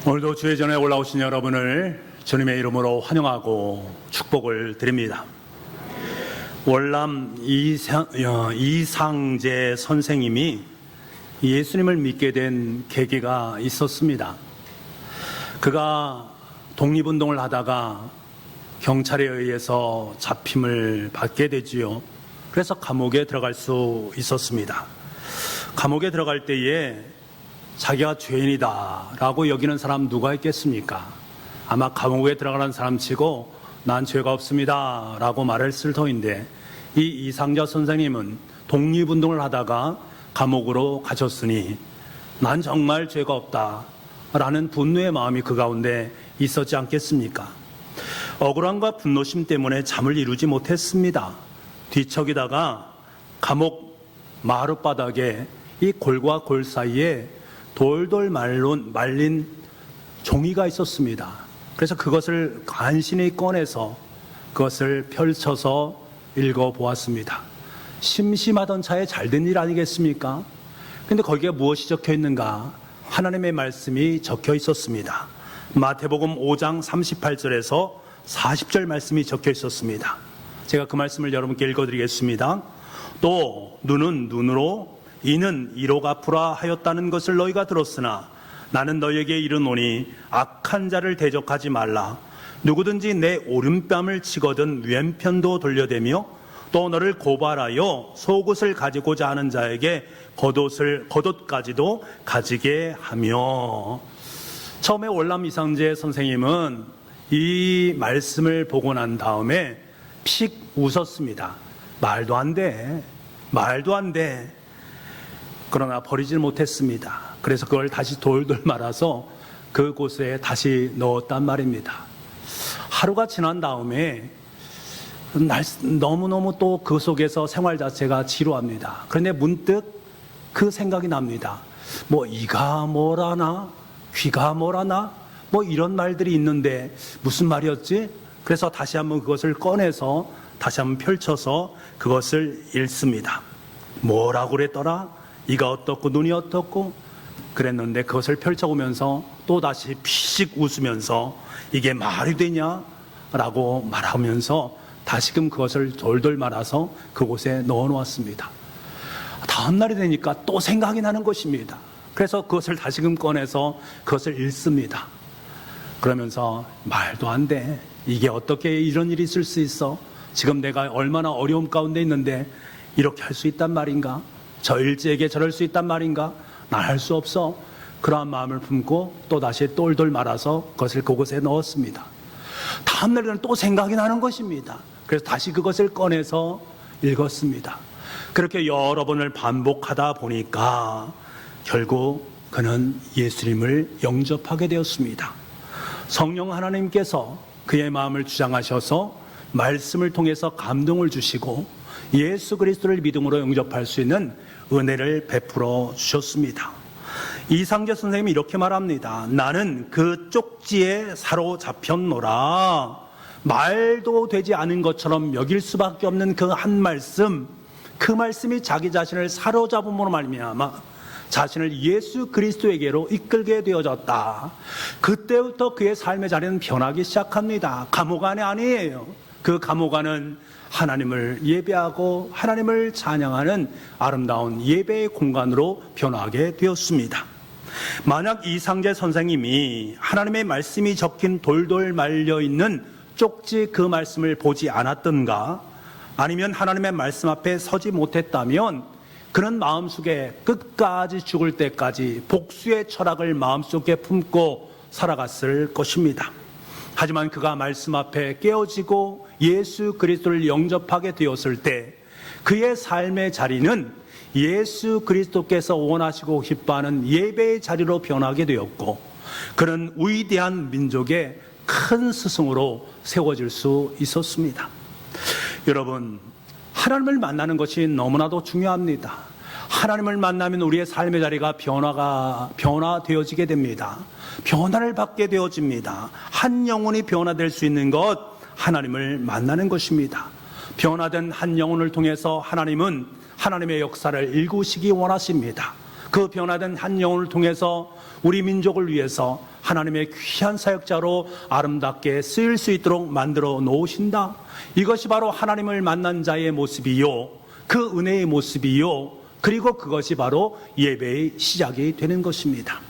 오늘도 주의 전에 올라오신 여러분을 주님의 이름으로 환영하고 축복을 드립니다. 월남 이상재 선생님이 예수님을 믿게 된 계기가 있었습니다. 그가 독립운동을 하다가 경찰에 의해서 잡힘을 받게 되지요. 그래서 감옥에 들어갈 수 있었습니다. 감옥에 들어갈 때에 자기가 죄인이다 라고 여기는 사람 누가 있겠습니까? 아마 감옥에 들어가는 사람 치고 난 죄가 없습니다 라고 말했을 터인데, 이 이상재 선생님은 독립운동을 하다가 감옥으로 가셨으니 난 정말 죄가 없다 라는 분노의 마음이 그 가운데 있었지 않겠습니까? 억울함과 분노심 때문에 잠을 이루지 못했습니다. 뒤척이다가 감옥 마룻바닥에 이 골과 골 사이에 돌돌 말린 종이가 있었습니다. 그래서 그것을 간신히 꺼내서 그것을 펼쳐서 읽어보았습니다. 심심하던 차에 잘된 일 아니겠습니까? 근데 거기에 무엇이 적혀 있는가? 하나님의 말씀이 적혀 있었습니다. 마태복음 5장 38절에서 40절 말씀이 적혀 있었습니다. 제가 그 말씀을 여러분께 읽어드리겠습니다. 또 눈은 눈으로 이는 이로 갚으라 하였다는 것을 너희가 들었으나 나는 너희에게 이르노니 악한 자를 대적하지 말라. 누구든지 내 오른뺨을 치거든 왼편도 돌려대며 또 너를 고발하여 속옷을 가지고자 하는 자에게 겉옷까지도 가지게 하며. 처음에 월남 이상재 선생님은 이 말씀을 보고 난 다음에 픽 웃었습니다. 말도 안 돼. 그러나 버리질 못했습니다. 그래서 그걸 다시 돌돌 말아서 그곳에 다시 넣었단 말입니다. 하루가 지난 다음에 너무너무 또 그 속에서 생활 자체가 지루합니다. 그런데 문득 그 생각이 납니다. 뭐 이가 뭐라나 귀가 뭐라나 뭐 이런 말들이 있는데 무슨 말이었지? 그래서 다시 한번 그것을 꺼내서 다시 한번 펼쳐서 그것을 읽습니다. 뭐라고 그랬더라? 이가 어떻고 눈이 어떻고 그랬는데 그것을 펼쳐보면서 또다시 피식 웃으면서 이게 말이 되냐? 라고 말하면서 다시금 그것을 돌돌 말아서 그곳에 넣어놓았습니다. 다음 날이 되니까 또 생각이 나는 것입니다. 그래서 그것을 다시금 꺼내서 그것을 읽습니다. 그러면서 말도 안 돼. 이게 어떻게 이런 일이 있을 수 있어? 지금 내가 얼마나 어려움 가운데 있는데 이렇게 할 수 있단 말인가? 저 일지에게 저럴 수 있단 말인가? 난 할 수 없어. 그러한 마음을 품고 또다시 똘똘 말아서 그것을 그곳에 넣었습니다. 다음 날에는 또 생각이 나는 것입니다. 그래서 다시 그것을 꺼내서 읽었습니다. 그렇게 여러 번을 반복하다 보니까 결국 그는 예수님을 영접하게 되었습니다. 성령 하나님께서 그의 마음을 주장하셔서 말씀을 통해서 감동을 주시고 예수 그리스도를 믿음으로 영접할 수 있는 은혜를 베풀어 주셨습니다. 이상재 선생님이 이렇게 말합니다. 나는 그 쪽지에 사로잡혔노라. 말도 되지 않은 것처럼 여길 수밖에 없는 그 한 말씀, 그 말씀이 자기 자신을 사로잡음으로 말미암아 자신을 예수 그리스도에게로 이끌게 되어졌다. 그때부터 그의 삶의 자리는 변하기 시작합니다. 감옥 안에 아니에요. 그 감옥 안은 하나님을 예배하고 하나님을 찬양하는 아름다운 예배의 공간으로 변하게 되었습니다. 만약 이상재 선생님이 하나님의 말씀이 적힌 돌돌 말려있는 쪽지 그 말씀을 보지 않았던가, 아니면 하나님의 말씀 앞에 서지 못했다면 그는 마음속에 끝까지 죽을 때까지 복수의 철학을 마음속에 품고 살아갔을 것입니다. 하지만 그가 말씀 앞에 깨어지고 예수 그리스도를 영접하게 되었을 때 그의 삶의 자리는 예수 그리스도께서 원하시고 기뻐하는 예배의 자리로 변하게 되었고, 그는 위대한 민족의 큰 스승으로 세워질 수 있었습니다. 여러분, 하나님을 만나는 것이 너무나도 중요합니다. 하나님을 만나면 우리의 삶의 자리가 변화되어지게 됩니다. 변화를 받게 되어집니다. 한 영혼이 변화될 수 있는 것, 하나님을 만나는 것입니다. 변화된 한 영혼을 통해서 하나님은 하나님의 역사를 일구시기 원하십니다. 그 변화된 한 영혼을 통해서 우리 민족을 위해서 하나님의 귀한 사역자로 아름답게 쓰일 수 있도록 만들어 놓으신다. 이것이 바로 하나님을 만난 자의 모습이요, 그 은혜의 모습이요, 그리고 그것이 바로 예배의 시작이 되는 것입니다.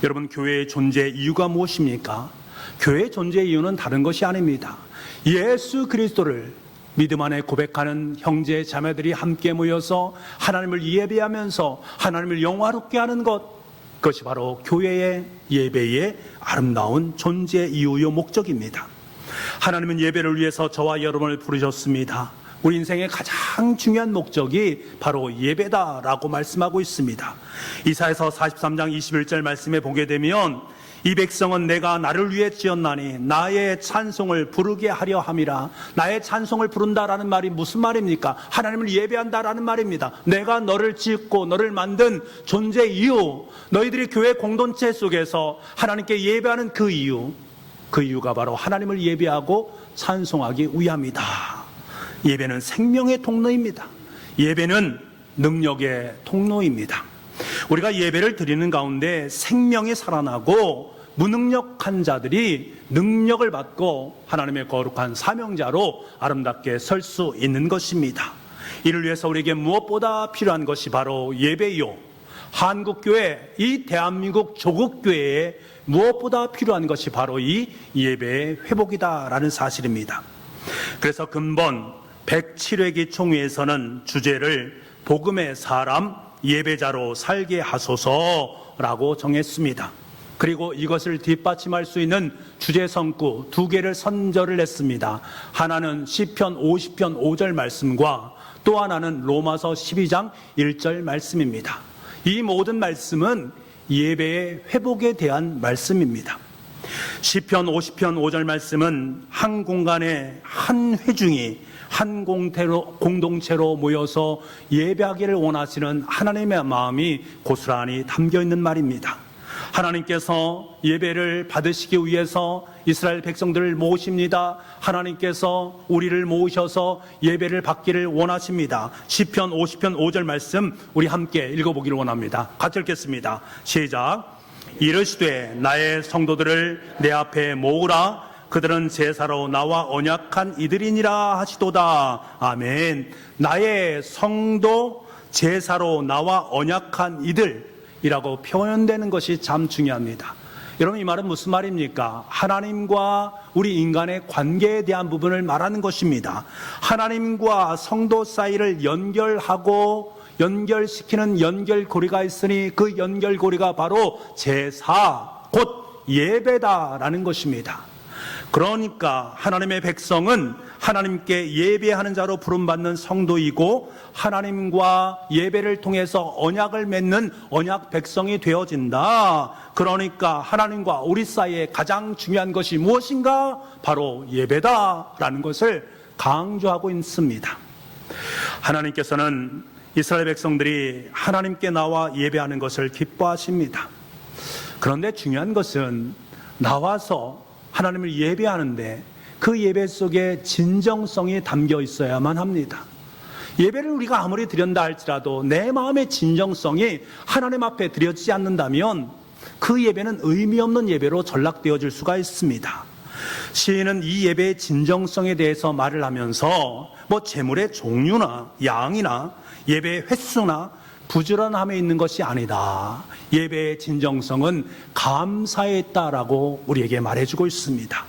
여러분, 교회의 존재 이유가 무엇입니까? 교회의 존재 이유는 다른 것이 아닙니다. 예수 그리스도를 믿음 안에 고백하는 형제 자매들이 함께 모여서 하나님을 예배하면서 하나님을 영화롭게 하는 것, 그것이 바로 교회의 예배의 아름다운 존재 이유요 목적입니다. 하나님은 예배를 위해서 저와 여러분을 부르셨습니다. 우리 인생의 가장 중요한 목적이 바로 예배다라고 말씀하고 있습니다. 이사야서 43장 21절 말씀에 보게 되면 이 백성은 내가 나를 위해 지었나니 나의 찬송을 부르게 하려 함이라. 나의 찬송을 부른다라는 말이 무슨 말입니까? 하나님을 예배한다라는 말입니다. 내가 너를 짓고 너를 만든 존재 이유, 너희들이 교회 공동체 속에서 하나님께 예배하는 그 이유가 바로 하나님을 예배하고 찬송하기 위함이다. 예배는 생명의 통로입니다. 예배는 능력의 통로입니다. 우리가 예배를 드리는 가운데 생명이 살아나고 무능력한 자들이 능력을 받고 하나님의 거룩한 사명자로 아름답게 설 수 있는 것입니다. 이를 위해서 우리에게 무엇보다 필요한 것이 바로 예배요, 한국교회, 이 대한민국 조국교회에 무엇보다 필요한 것이 바로 이 예배의 회복이다라는 사실입니다. 그래서 근본 107회기 총회에서는 주제를 복음의 사람 예배자로 살게 하소서라고 정했습니다. 그리고 이것을 뒷받침할 수 있는 주제 성구 2개를 선절을 했습니다. 하나는 시편 50편 5절 말씀과 또 하나는 로마서 12장 1절 말씀입니다. 이 모든 말씀은 예배의 회복에 대한 말씀입니다. 시편 50편 5절 말씀은 한 공간에 한 회중이 한 공동체로 모여서 예배하기를 원하시는 하나님의 마음이 고스란히 담겨 있는 말입니다. 하나님께서 예배를 받으시기 위해서 이스라엘 백성들을 모으십니다. 하나님께서 우리를 모으셔서 예배를 받기를 원하십니다. 시편 50편 5절 말씀 우리 함께 읽어보기를 원합니다. 같이 읽겠습니다. 시작. 이르시되 나의 성도들을 내 앞에 모으라. 그들은 제사로 나와 언약한 이들이니라 하시도다. 아멘. 나의 성도, 제사로 나와 언약한 이들이라고 표현되는 것이 참 중요합니다. 여러분, 이 말은 무슨 말입니까? 하나님과 우리 인간의 관계에 대한 부분을 말하는 것입니다. 하나님과 성도 사이를 연결시키는 연결고리가 있으니 그 연결고리가 바로 제사, 곧 예배다라는 것입니다. 그러니까 하나님의 백성은 하나님께 예배하는 자로 부름받는 성도이고 하나님과 예배를 통해서 언약을 맺는 언약 백성이 되어진다. 그러니까 하나님과 우리 사이에 가장 중요한 것이 무엇인가? 바로 예배다라는 것을 강조하고 있습니다. 하나님께서는 이스라엘 백성들이 하나님께 나와 예배하는 것을 기뻐하십니다. 그런데 중요한 것은 나와서 하나님을 예배하는데 그 예배 속에 진정성이 담겨 있어야만 합니다. 예배를 우리가 아무리 드린다 할지라도 내 마음의 진정성이 하나님 앞에 드려지지 않는다면 그 예배는 의미 없는 예배로 전락되어질 수가 있습니다. 시인은 이 예배의 진정성에 대해서 말을 하면서 제물의 종류나 양이나 예배의 횟수나 부지런함에 있는 것이 아니다. 예배의 진정성은 감사에 있다라고 우리에게 말해주고 있습니다.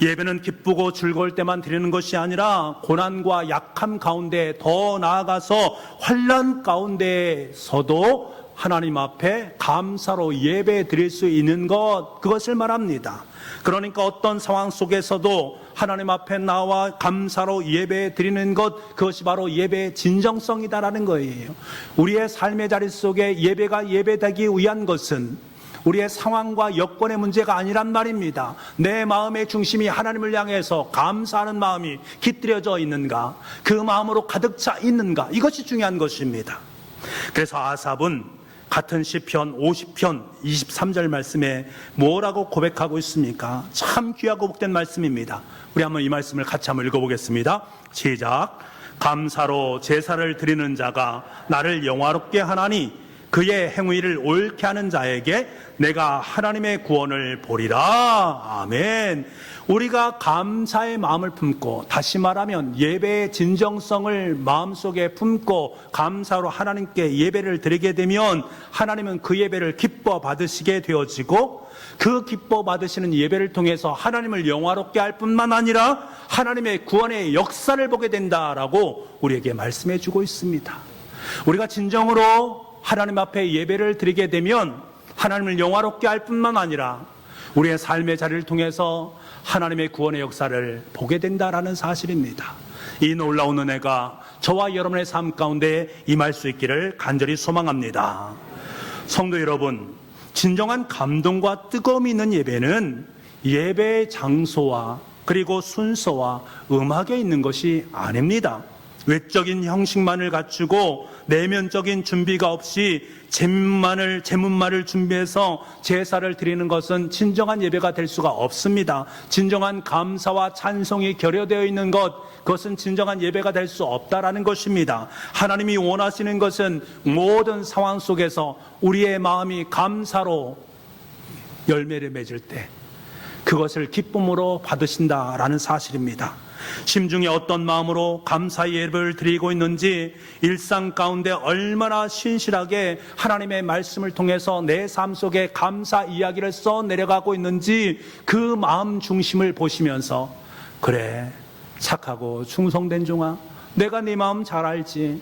예배는 기쁘고 즐거울 때만 드리는 것이 아니라 고난과 약함 가운데, 더 나아가서 환난 가운데서도 하나님 앞에 감사로 예배 드릴 수 있는 것, 그것을 말합니다. 그러니까 어떤 상황 속에서도 하나님 앞에 나와 감사로 예배 드리는 것, 그것이 바로 예배의 진정성이다라는 거예요. 우리의 삶의 자리 속에 예배가 예배되기 위한 것은 우리의 상황과 여건의 문제가 아니란 말입니다. 내 마음의 중심이 하나님을 향해서 감사하는 마음이 깃들여져 있는가, 그 마음으로 가득 차 있는가, 이것이 중요한 것입니다. 그래서 아삽은 같은 시편 50편 23절 말씀에 뭐라고 고백하고 있습니까? 참 귀하고 복된 말씀입니다. 우리 한번 이 말씀을 같이 한번 읽어보겠습니다. 시작. 감사로 제사를 드리는 자가 나를 영화롭게 하나니 그의 행위를 옳게 하는 자에게 내가 하나님의 구원을 보리라. 아멘. 우리가 감사의 마음을 품고, 다시 말하면 예배의 진정성을 마음속에 품고 감사로 하나님께 예배를 드리게 되면 하나님은 그 예배를 기뻐 받으시게 되어지고, 그 기뻐 받으시는 예배를 통해서 하나님을 영화롭게 할 뿐만 아니라 하나님의 구원의 역사를 보게 된다라고 우리에게 말씀해 주고 있습니다. 우리가 진정으로 하나님 앞에 예배를 드리게 되면 하나님을 영화롭게 할 뿐만 아니라 우리의 삶의 자리를 통해서 하나님의 구원의 역사를 보게 된다라는 사실입니다. 이 놀라운 은혜가 저와 여러분의 삶 가운데 임할 수 있기를 간절히 소망합니다. 성도 여러분, 진정한 감동과 뜨거움이 있는 예배는 예배의 장소와 그리고 순서와 음악에 있는 것이 아닙니다. 외적인 형식만을 갖추고 내면적인 준비가 없이 제문만을 준비해서 제사를 드리는 것은 진정한 예배가 될 수가 없습니다. 진정한 감사와 찬송이 결여되어 있는 것, 그것은 진정한 예배가 될 수 없다라는 것입니다. 하나님이 원하시는 것은 모든 상황 속에서 우리의 마음이 감사로 열매를 맺을 때 그것을 기쁨으로 받으신다라는 사실입니다. 심중에 어떤 마음으로 감사의 예배를 드리고 있는지, 일상 가운데 얼마나 신실하게 하나님의 말씀을 통해서 내 삶 속에 감사 이야기를 써 내려가고 있는지 그 마음 중심을 보시면서, 그래, 착하고 충성된 종아, 내가 네 마음 잘 알지,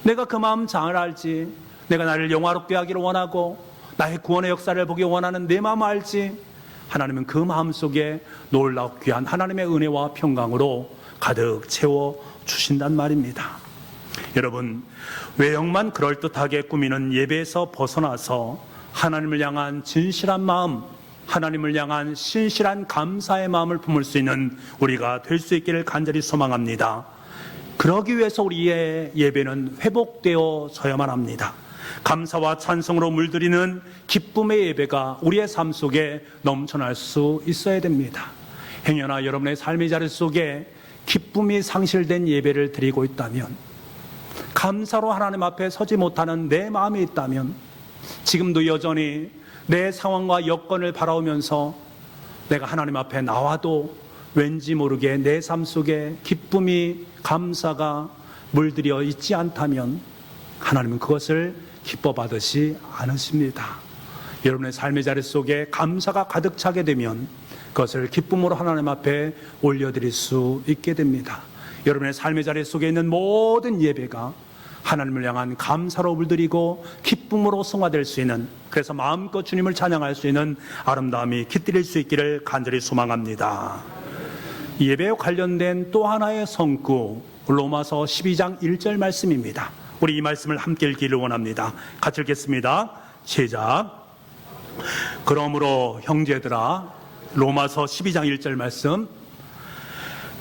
내가 그 마음 잘 알지, 내가 나를 영화롭게 하기를 원하고 나의 구원의 역사를 보기 원하는 내 마음 알지. 하나님은 그 마음속에 놀랍고 귀한 하나님의 은혜와 평강으로 가득 채워 주신단 말입니다. 여러분, 외형만 그럴듯하게 꾸미는 예배에서 벗어나서 하나님을 향한 진실한 마음, 하나님을 향한 신실한 감사의 마음을 품을 수 있는 우리가 될 수 있기를 간절히 소망합니다. 그러기 위해서 우리의 예배는 회복되어져야만 합니다. 감사와 찬송으로 물들이는 기쁨의 예배가 우리의 삶 속에 넘쳐날 수 있어야 됩니다. 행여나 여러분의 삶의 자리 속에 기쁨이 상실된 예배를 드리고 있다면, 감사로 하나님 앞에 서지 못하는 내 마음이 있다면, 지금도 여전히 내 상황과 여건을 바라보면서 내가 하나님 앞에 나와도 왠지 모르게 내 삶 속에 기쁨이, 감사가 물들여 있지 않다면 하나님은 그것을 기뻐 받으시 않으십니다. 여러분의 삶의 자리 속에 감사가 가득 차게 되면 그것을 기쁨으로 하나님 앞에 올려드릴 수 있게 됩니다. 여러분의 삶의 자리 속에 있는 모든 예배가 하나님을 향한 감사로 물들이고 기쁨으로 승화될 수 있는, 그래서 마음껏 주님을 찬양할 수 있는 아름다움이 깃들일 수 있기를 간절히 소망합니다. 예배에 관련된 또 하나의 성구, 로마서 12장 1절 말씀입니다. 우리 이 말씀을 함께 읽기를 원합니다. 같이 읽겠습니다. 시작. 그러므로 형제들아, 로마서 12장 1절 말씀.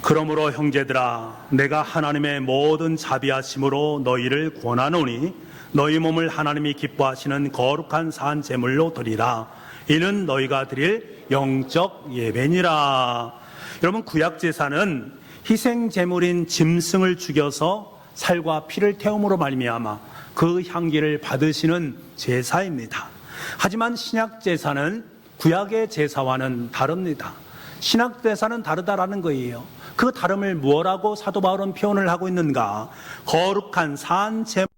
그러므로 형제들아, 내가 하나님의 모든 자비하심으로 너희를 권하노니 너희 몸을 하나님이 기뻐하시는 거룩한 산 제물로 드리라. 이는 너희가 드릴 영적 예배니라. 여러분, 구약 제사는 희생 제물인 짐승을 죽여서 살과 피를 태움으로 말미암아 그 향기를 받으시는 제사입니다. 하지만 신약 제사는 구약의 제사와는 다릅니다. 신약 제사는 다르다라는 거예요. 그 다름을 무엇라고 사도 바울은 표현을 하고 있는가? 거룩한 산 제물,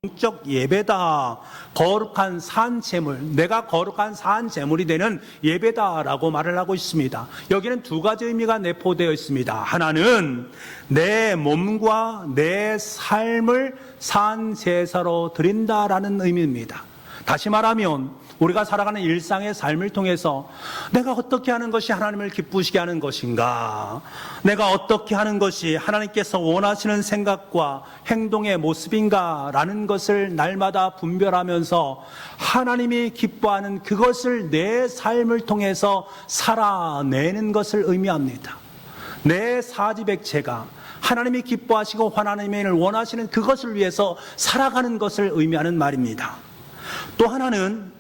영적 예배다. 거룩한 산 제물, 내가 거룩한 산 제물이 되는 예배다라고 말을 하고 있습니다. 여기는 두 가지 의미가 내포되어 있습니다. 하나는 내 몸과 내 삶을 산 제사로 드린다라는 의미입니다. 다시 말하면 우리가 살아가는 일상의 삶을 통해서 내가 어떻게 하는 것이 하나님을 기쁘시게 하는 것인가, 내가 어떻게 하는 것이 하나님께서 원하시는 생각과 행동의 모습인가 라는 것을 날마다 분별하면서 하나님이 기뻐하는 그것을 내 삶을 통해서 살아내는 것을 의미합니다. 내 사지백체가 하나님이 기뻐하시고 하나님이 원하시는 그것을 위해서 살아가는 것을 의미하는 말입니다. 또 하나는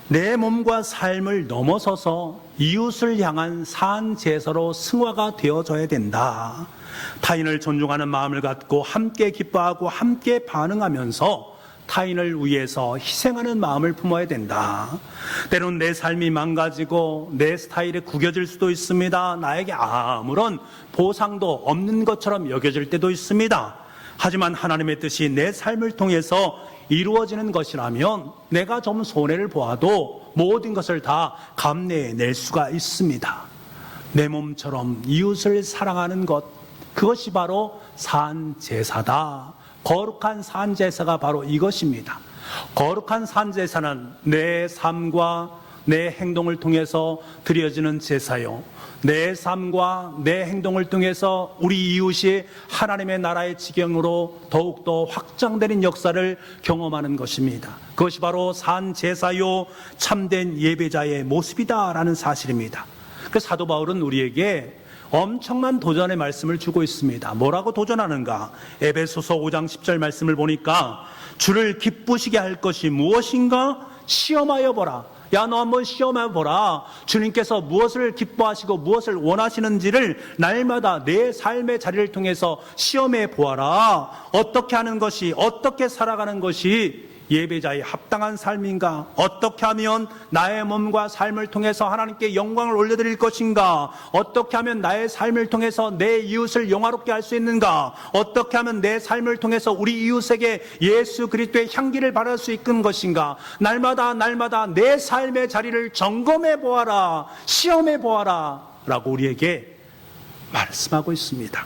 내 몸과 삶을 넘어서서 이웃을 향한 산 제사로 승화가 되어져야 된다. 타인을 존중하는 마음을 갖고 함께 기뻐하고 함께 반응하면서 타인을 위해서 희생하는 마음을 품어야 된다. 때론 내 삶이 망가지고 내 스타일이 구겨질 수도 있습니다. 나에게 아무런 보상도 없는 것처럼 여겨질 때도 있습니다. 하지만 하나님의 뜻이 내 삶을 통해서 이루어지는 것이라면 내가 좀 손해를 보아도 모든 것을 다 감내해낼 수가 있습니다. 내 몸처럼 이웃을 사랑하는 것, 그것이 바로 산제사다. 거룩한 산제사가 바로 이것입니다. 거룩한 산제사는 내 삶과 내 행동을 통해서 드려지는 제사요, 내 삶과 내 행동을 통해서 우리 이웃이 하나님의 나라의 지경으로 더욱더 확장되는 역사를 경험하는 것입니다. 그것이 바로 산제사요, 참된 예배자의 모습이다라는 사실입니다. 그래서 사도 바울은 우리에게 엄청난 도전의 말씀을 주고 있습니다. 뭐라고 도전하는가? 에베소서 5장 10절 말씀을 보니까 주를 기쁘시게 할 것이 무엇인가? 시험하여 보라. 야, 너 한번 시험해 보라. 주님께서 무엇을 기뻐하시고 무엇을 원하시는지를 날마다 내 삶의 자리를 통해서 시험해 보아라. 어떻게 하는 것이, 어떻게 살아가는 것이 예배자의 합당한 삶인가? 어떻게 하면 나의 몸과 삶을 통해서 하나님께 영광을 올려드릴 것인가? 어떻게 하면 나의 삶을 통해서 내 이웃을 영화롭게 할 수 있는가? 어떻게 하면 내 삶을 통해서 우리 이웃에게 예수 그리스도의 향기를 발할 수 있는 것인가? 날마다 내 삶의 자리를 점검해 보아라, 시험해 보아라 라고 우리에게 말씀하고 있습니다.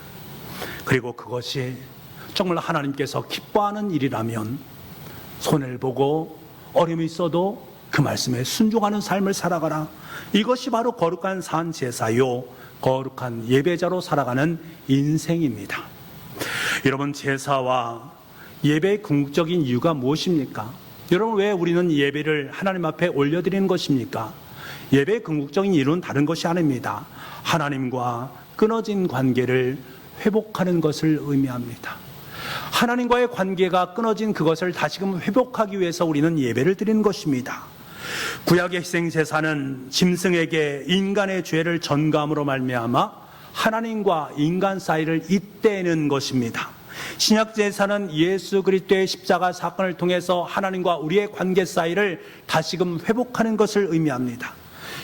그리고 그것이 정말 하나님께서 기뻐하는 일이라면 손해를 보고 어려움이 있어도 그 말씀에 순종하는 삶을 살아가라. 이것이 바로 거룩한 산제사요, 거룩한 예배자로 살아가는 인생입니다. 여러분, 제사와 예배의 궁극적인 이유가 무엇입니까? 여러분, 왜 우리는 예배를 하나님 앞에 올려드리는 것입니까? 예배의 궁극적인 이유는 다른 것이 아닙니다. 하나님과 끊어진 관계를 회복하는 것을 의미합니다. 하나님과의 관계가 끊어진 그것을 다시금 회복하기 위해서 우리는 예배를 드리는 것입니다. 구약의 희생제사는 짐승에게 인간의 죄를 전감으로 말미암아 하나님과 인간 사이를 잇대는 것입니다. 신약제사는 예수 그리스도의 십자가 사건을 통해서 하나님과 우리의 관계 사이를 다시금 회복하는 것을 의미합니다.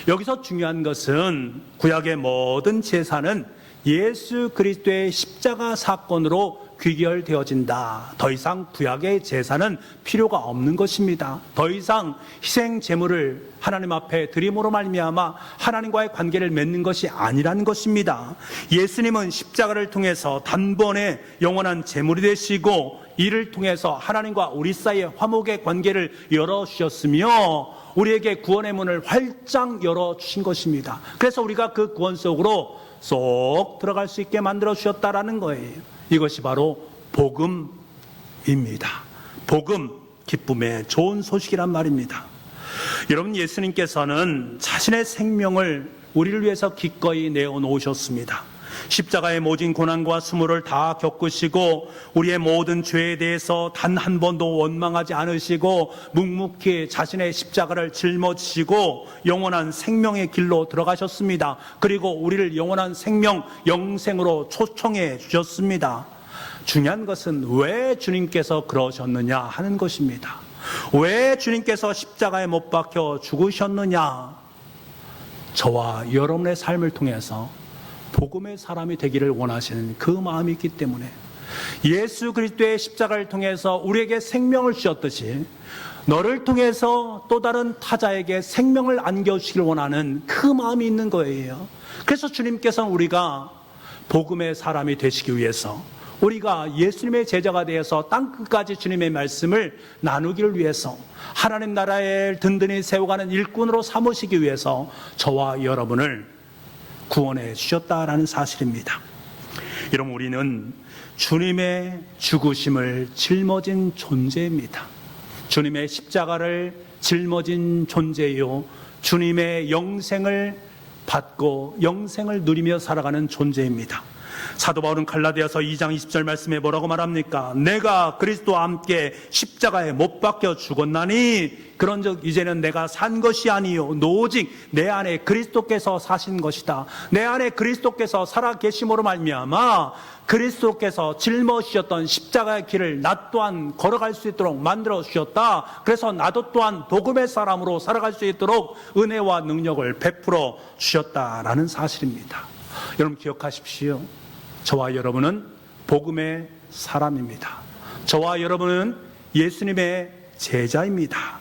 여기서 중요한 것은 구약의 모든 제사는 예수 그리스도의 십자가 사건으로 귀결되어진다. 더 이상 구약의 제사는 필요가 없는 것입니다. 더 이상 희생 제물을 하나님 앞에 드림으로 말미암아 하나님과의 관계를 맺는 것이 아니라는 것입니다. 예수님은 십자가를 통해서 단번에 영원한 제물이 되시고 이를 통해서 하나님과 우리 사이의 화목의 관계를 열어주셨으며 우리에게 구원의 문을 활짝 열어주신 것입니다. 그래서 우리가 그 구원 속으로 쏙 들어갈 수 있게 만들어 주셨다라는 거예요. 이것이 바로 복음입니다. 복음, 기쁨의 좋은 소식이란 말입니다. 여러분, 예수님께서는 자신의 생명을 우리를 위해서 기꺼이 내어놓으셨습니다. 십자가의 모진 고난과 수모를 다 겪으시고 우리의 모든 죄에 대해서 단 한 번도 원망하지 않으시고 묵묵히 자신의 십자가를 짊어지시고 영원한 생명의 길로 들어가셨습니다. 그리고 우리를 영원한 생명, 영생으로 초청해 주셨습니다. 중요한 것은 왜 주님께서 그러셨느냐 하는 것입니다. 왜 주님께서 십자가에 못 박혀 죽으셨느냐? 저와 여러분의 삶을 통해서 복음의 사람이 되기를 원하시는 그 마음이 있기 때문에 예수 그리스도의 십자가를 통해서 우리에게 생명을 주셨듯이 너를 통해서 또 다른 타자에게 생명을 안겨주시길 원하는 그 마음이 있는 거예요. 그래서 주님께서는 우리가 복음의 사람이 되시기 위해서 우리가 예수님의 제자가 되어서 땅끝까지 주님의 말씀을 나누기를 위해서 하나님 나라에 든든히 세워가는 일꾼으로 삼으시기 위해서 저와 여러분을 구원해 주셨다라는 사실입니다. 여러분, 우리는 주님의 죽으심을 짊어진 존재입니다. 주님의 십자가를 짊어진 존재요, 주님의 영생을 받고 영생을 누리며 살아가는 존재입니다. 사도 바울은 갈라디아서 2장 20절 말씀에 뭐라고 말합니까? 내가 그리스도와 함께 십자가에 못 박혀 죽었나니 그런즉 이제는 내가 산 것이 아니요 오직 내 안에 그리스도께서 사신 것이다. 내 안에 그리스도께서 살아 계심으로 말미암아 그리스도께서 짊어지셨던 십자가의 길을 나 또한 걸어갈 수 있도록 만들어 주셨다. 그래서 나도 또한 복음의 사람으로 살아갈 수 있도록 은혜와 능력을 베풀어 주셨다라는 사실입니다. 여러분 기억하십시오. 저와 여러분은 복음의 사람입니다. 저와 여러분은 예수님의 제자입니다.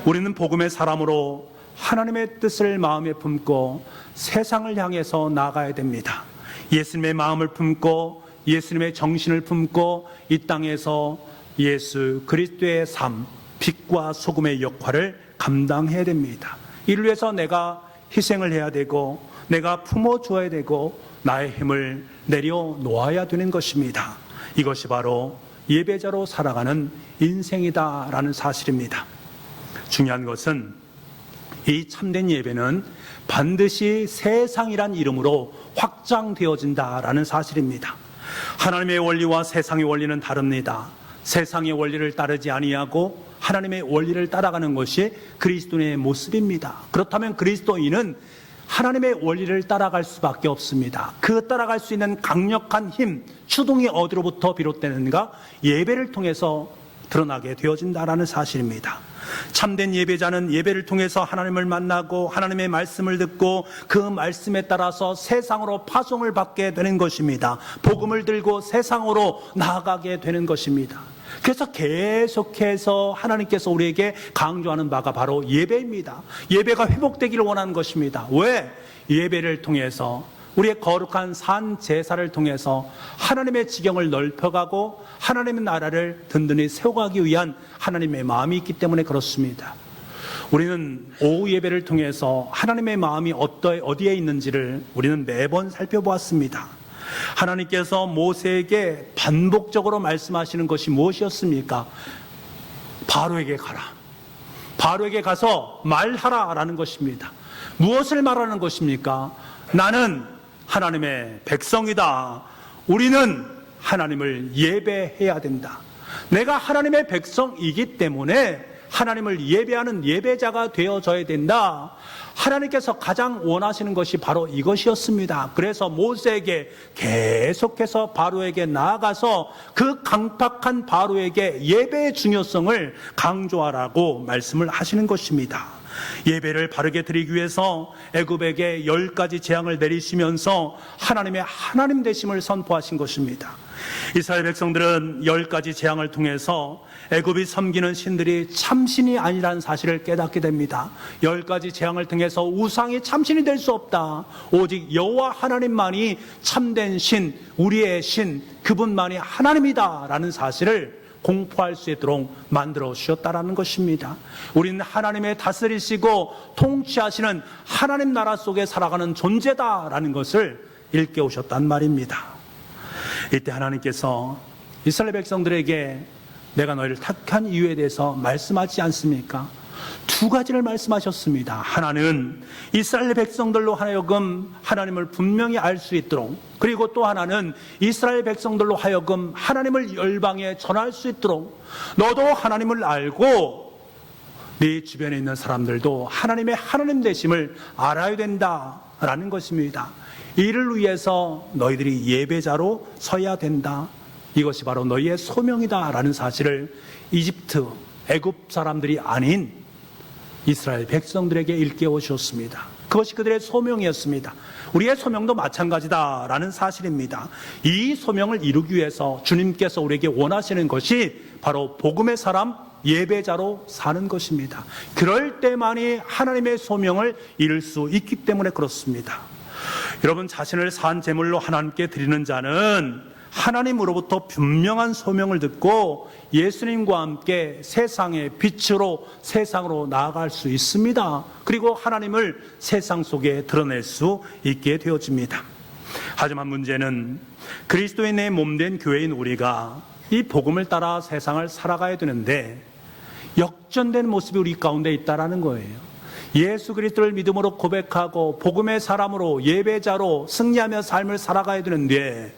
우리는 복음의 사람으로 하나님의 뜻을 마음에 품고 세상을 향해서 나아가야 됩니다. 예수님의 마음을 품고 예수님의 정신을 품고 이 땅에서 예수 그리스도의 삶, 빛과 소금의 역할을 감당해야 됩니다. 이를 위해서 내가 희생을 해야 되고 내가 품어줘야 되고 나의 힘을 내려놓아야 되는 것입니다. 이것이 바로 예배자로 살아가는 인생이다라는 사실입니다. 중요한 것은 이 참된 예배는 반드시 세상이란 이름으로 확장되어진다라는 사실입니다. 하나님의 원리와 세상의 원리는 다릅니다. 세상의 원리를 따르지 아니하고 하나님의 원리를 따라가는 것이 그리스도인의 모습입니다. 그렇다면 그리스도인은 하나님의 원리를 따라갈 수밖에 없습니다. 그 따라갈 수 있는 강력한 힘, 추동이 어디로부터 비롯되는가? 예배를 통해서 드러나게 되어진다라는 사실입니다. 참된 예배자는 예배를 통해서 하나님을 만나고 하나님의 말씀을 듣고 그 말씀에 따라서 세상으로 파송을 받게 되는 것입니다. 복음을 들고 세상으로 나아가게 되는 것입니다. 그래서 계속해서 하나님께서 우리에게 강조하는 바가 바로 예배입니다. 예배가 회복되기를 원하는 것입니다. 왜? 예배를 통해서 우리의 거룩한 산 제사를 통해서 하나님의 지경을 넓혀가고 하나님의 나라를 든든히 세워가기 위한 하나님의 마음이 있기 때문에 그렇습니다. 우리는 오후 예배를 통해서 하나님의 마음이 어디에 있는지를 우리는 매번 살펴보았습니다. 하나님께서 모세에게 반복적으로 말씀하시는 것이 무엇이었습니까? 바로에게 가라. 바로에게 가서 말하라라는 것입니다. 무엇을 말하는 것입니까? 나는 하나님의 백성이다. 우리는 하나님을 예배해야 된다. 내가 하나님의 백성이기 때문에 하나님을 예배하는 예배자가 되어져야 된다. 하나님께서 가장 원하시는 것이 바로 이것이었습니다. 그래서 모세에게 계속해서 바로에게 나아가서 그 강팍한 바로에게 예배의 중요성을 강조하라고 말씀을 하시는 것입니다. 예배를 바르게 드리기 위해서 애굽에게 10가지 재앙을 내리시면서 하나님의 하나님 되심을 선포하신 것입니다. 이스라엘 백성들은 10가지 재앙을 통해서 애굽이 섬기는 신들이 참신이 아니라는 사실을 깨닫게 됩니다. 10가지 재앙을 통해서 우상이 참신이 될 수 없다. 오직 여호와 하나님만이 참된 신, 우리의 신, 그분만이 하나님이다 라는 사실을 공포할 수 있도록 만들어 주셨다라는 것입니다. 우리는 하나님의 다스리시고 통치하시는 하나님 나라 속에 살아가는 존재다라는 것을 일깨우셨단 말입니다. 이때 하나님께서 이스라엘 백성들에게 내가 너희를 택한 이유에 대해서 말씀하지 않습니까? 2가지를 말씀하셨습니다. 하나는 이스라엘 백성들로 하여금 하나님을 분명히 알 수 있도록, 그리고 또 하나는 이스라엘 백성들로 하여금 하나님을 열방에 전할 수 있도록 너도 하나님을 알고 네 주변에 있는 사람들도 하나님의 하나님 되심을 알아야 된다라는 것입니다. 이를 위해서 너희들이 예배자로 서야 된다. 이것이 바로 너희의 소명이다라는 사실을 이집트, 애굽 사람들이 아닌 이스라엘 백성들에게 일깨워 주셨습니다. 그것이 그들의 소명이었습니다. 우리의 소명도 마찬가지다라는 사실입니다. 이 소명을 이루기 위해서 주님께서 우리에게 원하시는 것이 바로 복음의 사람, 예배자로 사는 것입니다. 그럴 때만이 하나님의 소명을 이룰 수 있기 때문에 그렇습니다. 여러분, 자신을 산 제물로 하나님께 드리는 자는 하나님으로부터 분명한 소명을 듣고 예수님과 함께 세상의 빛으로 세상으로 나아갈 수 있습니다. 그리고 하나님을 세상 속에 드러낼 수 있게 되어집니다. 하지만 문제는 그리스도인의 몸된 교회인 우리가 이 복음을 따라 세상을 살아가야 되는데 역전된 모습이 우리 가운데 있다라는 거예요. 예수 그리스도를 믿음으로 고백하고 복음의 사람으로 예배자로 승리하며 삶을 살아가야 되는데,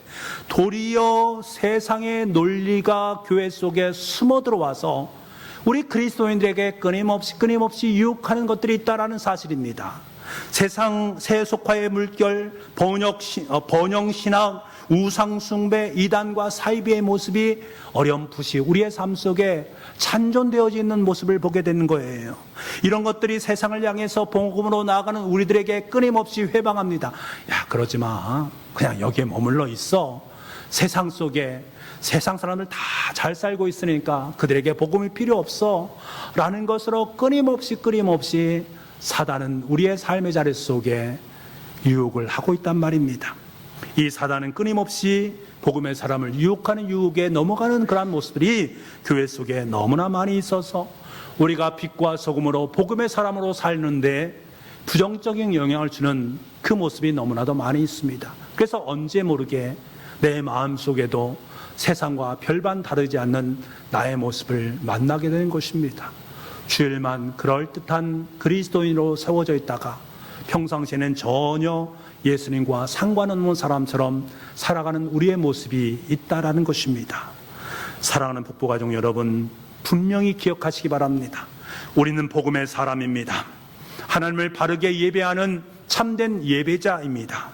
도리어 세상의 논리가 교회 속에 숨어 들어와서 우리 그리스도인들에게 끊임없이 유혹하는 것들이 있다는 사실입니다. 세상 세속화의 물결, 번영신앙, 우상숭배, 이단과 사이비의 모습이 어렴풋이 우리의 삶 속에 찬존되어져 있는 모습을 보게 되는 거예요. 이런 것들이 세상을 향해서 복음으로 나아가는 우리들에게 끊임없이 회방합니다. 야, 그러지 마. 그냥 여기에 머물러 있어. 세상 속에 세상 사람들 다 잘 살고 있으니까 그들에게 복음이 필요 없어 라는 것으로 끊임없이 사단은 우리의 삶의 자리 속에 유혹을 하고 있단 말입니다. 이 사단은 끊임없이 복음의 사람을 유혹하는 유혹에 넘어가는 그러한 모습들이 교회 속에 너무나 많이 있어서 우리가 빛과 소금으로 복음의 사람으로 살는데 부정적인 영향을 주는 그 모습이 너무나도 많이 있습니다. 그래서 언제 모르게 내 마음속에도 세상과 별반 다르지 않는 나의 모습을 만나게 되는 것입니다. 주일만 그럴듯한 그리스도인으로 세워져 있다가 평상시에는 전혀 예수님과 상관없는 사람처럼 살아가는 우리의 모습이 있다라는 것입니다. 사랑하는 북부가족 여러분, 분명히 기억하시기 바랍니다. 우리는 복음의 사람입니다. 하나님을 바르게 예배하는 참된 예배자입니다.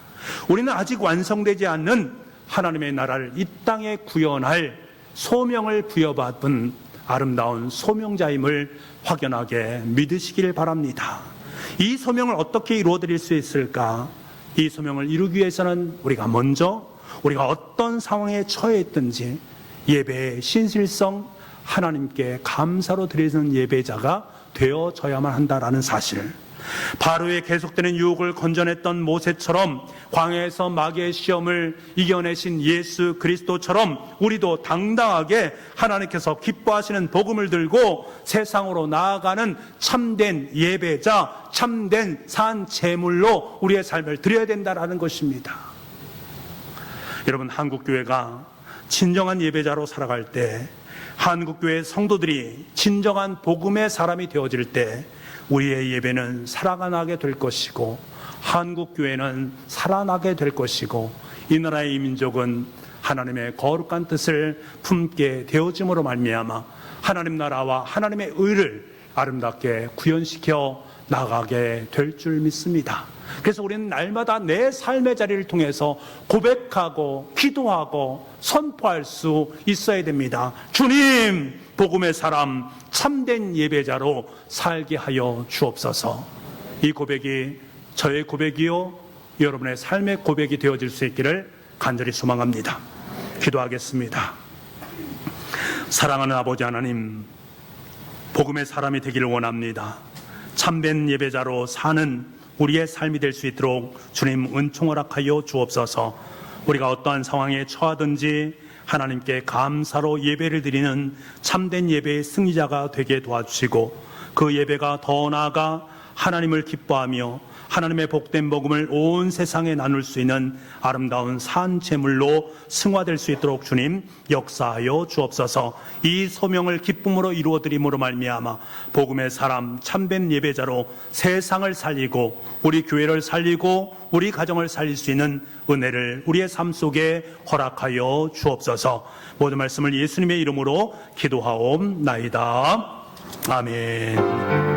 우리는 아직 완성되지 않는 하나님의 나라를 이 땅에 구현할 소명을 부여받은 아름다운 소명자임을 확연하게 믿으시길 바랍니다. 이 소명을 어떻게 이루어드릴 수 있을까? 이 소명을 이루기 위해서는 우리가 먼저 우리가 어떤 상황에 처해 있든지 예배의 신실성, 하나님께 감사로 드리는 예배자가 되어져야만 한다라는 사실, 바로의 계속되는 유혹을 건져냈던 모세처럼 광야에서 마귀의 시험을 이겨내신 예수 그리스도처럼 우리도 당당하게 하나님께서 기뻐하시는 복음을 들고 세상으로 나아가는 참된 예배자, 참된 산 제물로 우리의 삶을 드려야 된다는 것입니다. 여러분, 한국교회가 진정한 예배자로 살아갈 때, 한국교회 성도들이 진정한 복음의 사람이 되어질 때 우리의 예배는 살아나게 될 것이고 한국교회는 살아나게 될 것이고 이 나라의 이 민족은 하나님의 거룩한 뜻을 품게 되어짐으로 말미암아 하나님 나라와 하나님의 의를 아름답게 구현시켜 나가게 될 줄 믿습니다. 그래서 우리는 날마다 내 삶의 자리를 통해서 고백하고 기도하고 선포할 수 있어야 됩니다. 주님, 복음의 사람, 참된 예배자로 살게 하여 주옵소서. 이 고백이 저의 고백이요 여러분의 삶의 고백이 되어질 수 있기를 간절히 소망합니다. 기도하겠습니다. 사랑하는 아버지 하나님, 복음의 사람이 되기를 원합니다. 참된 예배자로 사는 우리의 삶이 될 수 있도록 주님 은총 허락하여 주옵소서. 우리가 어떠한 상황에 처하든지 하나님께 감사로 예배를 드리는 참된 예배의 승리자가 되게 도와주시고 그 예배가 더 나아가 하나님을 기뻐하며 하나님의 복된 복음을 온 세상에 나눌 수 있는 아름다운 산 제물로 승화될 수 있도록 주님 역사하여 주옵소서. 이 소명을 기쁨으로 이루어드림으로 말미암아 복음의 사람, 참된 예배자로 세상을 살리고 우리 교회를 살리고 우리 가정을 살릴 수 있는 은혜를 우리의 삶 속에 허락하여 주옵소서. 모든 말씀을 예수님의 이름으로 기도하옵나이다. 아멘.